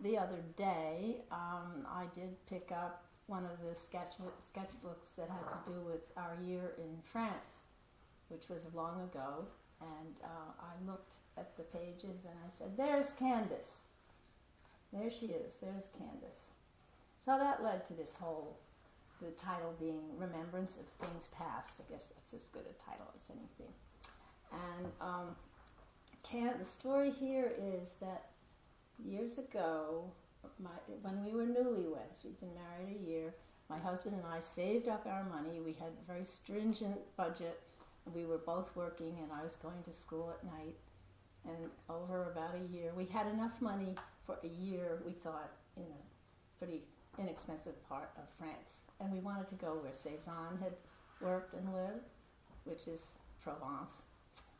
the other day, I did pick up one of the sketchbooks that had to do with our year in France, which was long ago, and I looked at the pages and I said, there's Candace. There she is, there's Candace. So that led to this whole, the title being Remembrance of Things Past. I guess that's as good a title as anything. And the story here is that years ago, when we were newlyweds, we'd been married a year, my husband and I saved up our money. We had a very stringent budget. We were both working, and I was going to school at night. And over about a year, we had enough money for a year, we thought, in a pretty inexpensive part of France. And we wanted to go where Cézanne had worked and lived, which is Provence.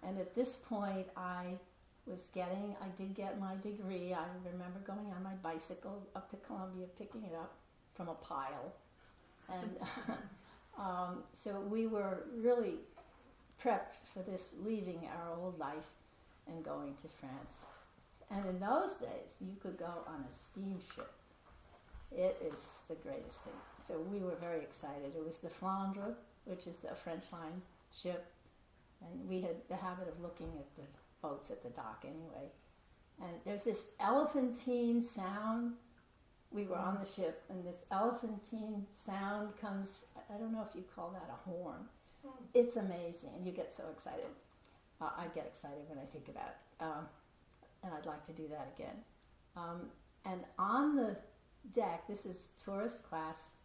And at this point, I did get my degree. I remember going on my bicycle up to Columbia, picking it up from a pile. And so we were really prepped for this, leaving our old life and going to France. And in those days, you could go on a steamship. It is the greatest thing. So we were very excited. It was the Flandre, which is the French line ship. And we had the habit of looking at the boats at the dock anyway. And there's this elephantine sound. We were on the ship, and this elephantine sound comes, I don't know if you call that a horn. It's amazing, and you get so excited. I get excited when I think about it. And I'd like to do that again. And on the deck, this is tourist class,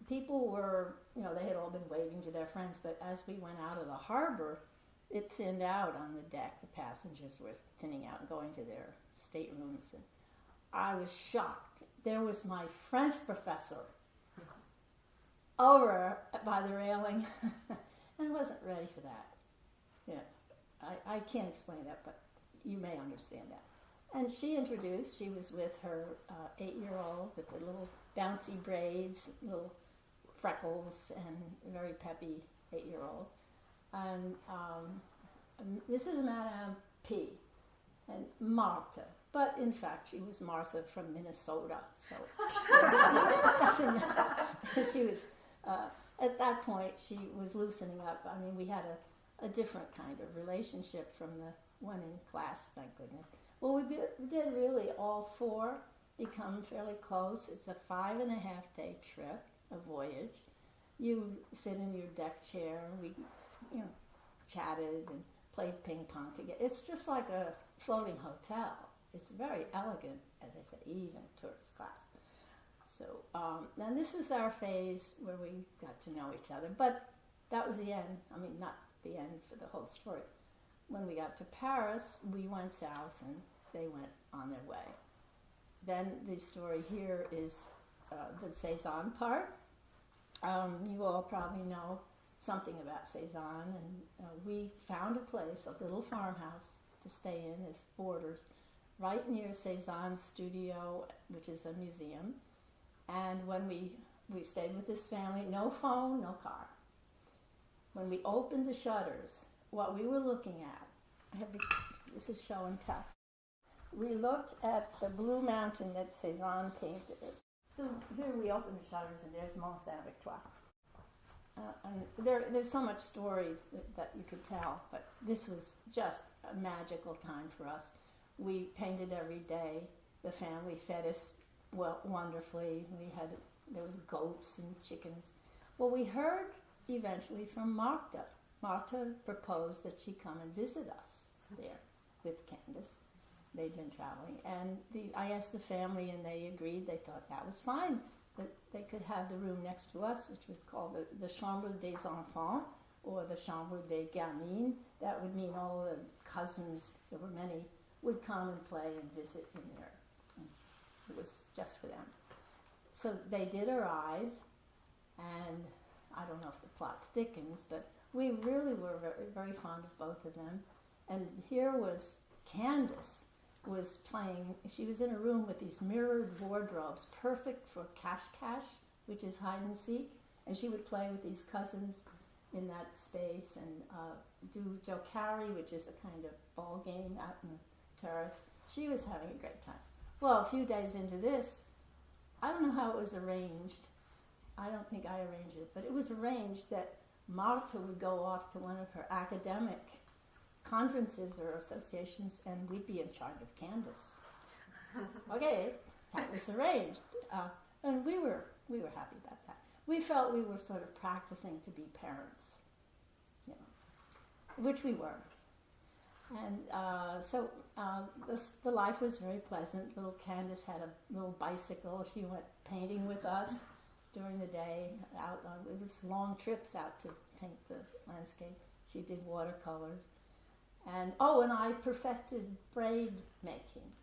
people were, they had all been waving to their friends, but as we went out of the harbor, it thinned out on the deck. The passengers were thinning out and going to their staterooms. And I was shocked. There was my French professor over by the railing, and I wasn't ready for that. I can't explain that, but you may understand that. And she was with her 8-year-old with the little bouncy braids, little freckles, and very peppy 8-year-old. And this is Madame P. and Martha. But in fact, she was Martha from Minnesota. So it doesn't matter. She was, at that point, she was loosening up. I mean, we had a different kind of relationship from the one in class, thank goodness. Well, we did really all four become fairly close. It's a 5.5-day trip, a voyage. You sit in your deck chair, we, chatted and played ping pong together. It's just like a floating hotel. It's very elegant, as I said, even tourist class. So, and this was our phase where we got to know each other. But that was the end. I mean, not the end for the whole story. When we got to Paris, we went south and they went on their way. Then the story here is the Cézanne part. You all probably know something about Cézanne, and we found a place, a little farmhouse to stay in as boarders, right near Cézanne's studio, which is a museum. And when we stayed with this family, no phone, no car. When we opened the shutters, what we were looking at, this is show and tell. We looked at the blue mountain that Cézanne painted. So here we opened the shutters, and there's Mont Saint-Victoire. And there's so much story that you could tell, but this was just a magical time for us. We painted every day. The family fed us wonderfully. There were goats and chickens. Well, we heard eventually from Martha. Martha proposed that she come and visit us there with Candace. They'd been traveling. And I asked the family, and they agreed. They thought that was fine, that they could have the room next to us, which was called the Chambre des Enfants, or the Chambre des Gamines. That would mean all the cousins, there were many, would come and play and visit in there. And it was just for them. So they did arrive, and I don't know if the plot thickens, but we really were very, very fond of both of them. And here was Candace was playing. She was in a room with these mirrored wardrobes, perfect for cache, which is hide and seek. And she would play with these cousins in that space and do jokari, which is a kind of ball game out in the terrace. She was having a great time. Well, a few days into this, I don't know how it was arranged. I don't think I arranged it, but it was arranged that Marta would go off to one of her academic conferences or associations, and we'd be in charge of Candace. Okay, that was arranged, and we were happy about that. We felt we were sort of practicing to be parents, which we were. And so the life was very pleasant. Little Candace had a little bicycle. She went painting with us during the day. It was long trips out to paint the landscape. She did watercolors. And I perfected braid making.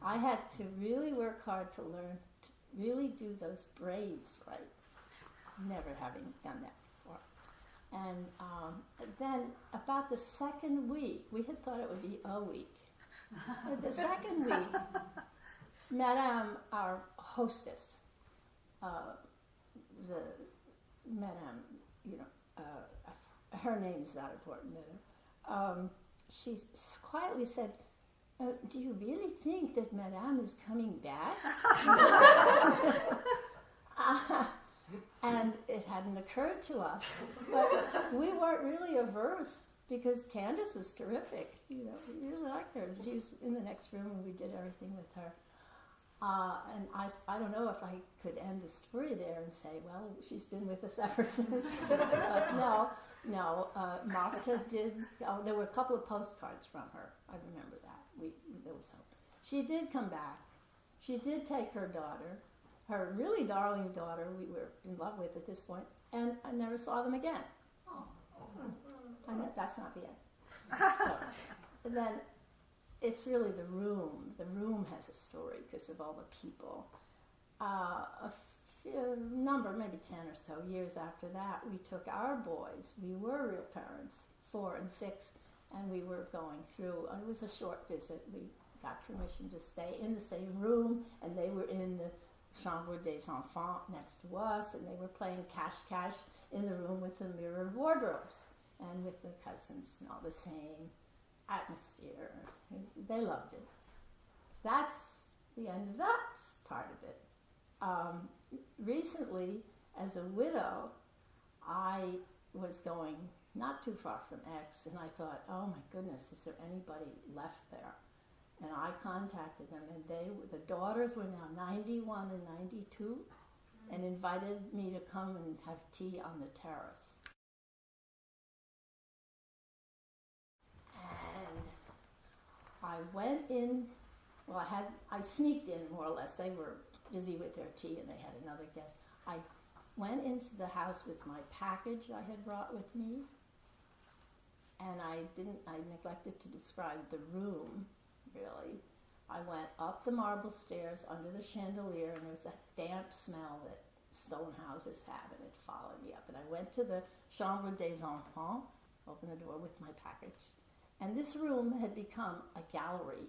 I had to really work hard to learn to really do those braids right, never having done that before. And then about the second week, we had thought it would be a week. The second week, Madame, our hostess, her name is not important, she quietly said, do you really think that Madame is coming back? And it hadn't occurred to us. But we weren't really averse because Candace was terrific. We really liked her. She's in the next room and we did everything with her. And I don't know if I could end the story there and say, well, she's been with us ever since. But no, Marta did. There were a couple of postcards from her. I remember that. There was hope. She did come back. She did take her daughter, her really darling daughter, we were in love with at this point, and I never saw them again. That's not the end. So then it's really the room. The room has a story because of all the people. A number, maybe 10 or so years after that, we took our boys. We were real parents, 4 and 6, and we were going through. It was a short visit. We got permission to stay in the same room, and they were in the Chambre des Enfants next to us, and they were playing cache-cache in the room with the mirrored wardrobes and with the cousins and all the same atmosphere. They loved it. That's the end of that part of it. Recently, as a widow, I was going not too far from X, and I thought, oh my goodness, is there anybody left there? And I contacted them, and the daughters were now 91 and 92, and invited me to come and have tea on the terrace. And I went in, I sneaked in more or less. They were busy with their tea and they had another guest. I went into the house with my package I had brought with me, and I neglected to describe the room, really. I went up the marble stairs under the chandelier, and there was that damp smell that stone houses have, and it followed me up. And I went to the Chambre des Enfants, opened the door with my package, and this room had become a gallery.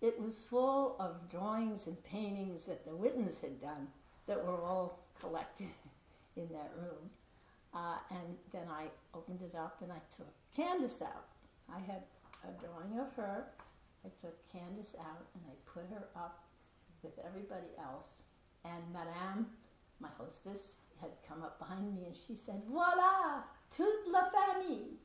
It was full of drawings and paintings that the Wittens had done that were all collected in that room. And then I opened it up and I took Candace out. I had a drawing of her. I took Candace out and I put her up with everybody else. And Madame, my hostess, had come up behind me and she said, "Voila, toute la famille."